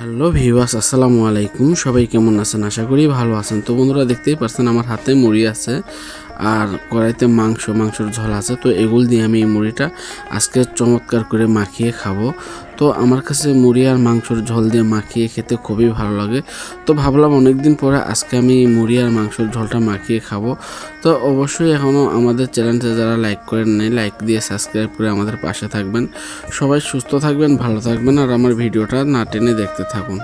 Hello viewers, আসসালামু আলাইকুম। সবাই কেমন আছেন? আশা করি ভালো আছেন। তো বন্ধুরা, দেখতেই পাচ্ছেন আমার হাতে মুড়ি আছে আর কড়াইতে মাংসর ঝোল আছে। তো এগুলো দিয়ে আমি এই মুড়িটা আজকে চমৎকার করে মাখিয়ে খাবো। তো আমার কাছে মুড়ি আর মাংসর ঝোল দিয়ে মাখিয়ে খেতে খুবই ভালো লাগে। তো ভাবলাম অনেকদিন পরে আজকে আমি মুড়ি আর মাংসর ঝোলটা মাখিয়ে খাবো। তো অবশ্যই এখনও আমাদের চ্যানেলটা যারা লাইক করেন নাই, লাইক দিয়ে সাবস্ক্রাইব করে আমাদের পাশে থাকবেন। সবাই সুস্থ থাকবেন, ভালো থাকবেন আর আমার ভিডিওটা না টেনে দেখতে থাকুন।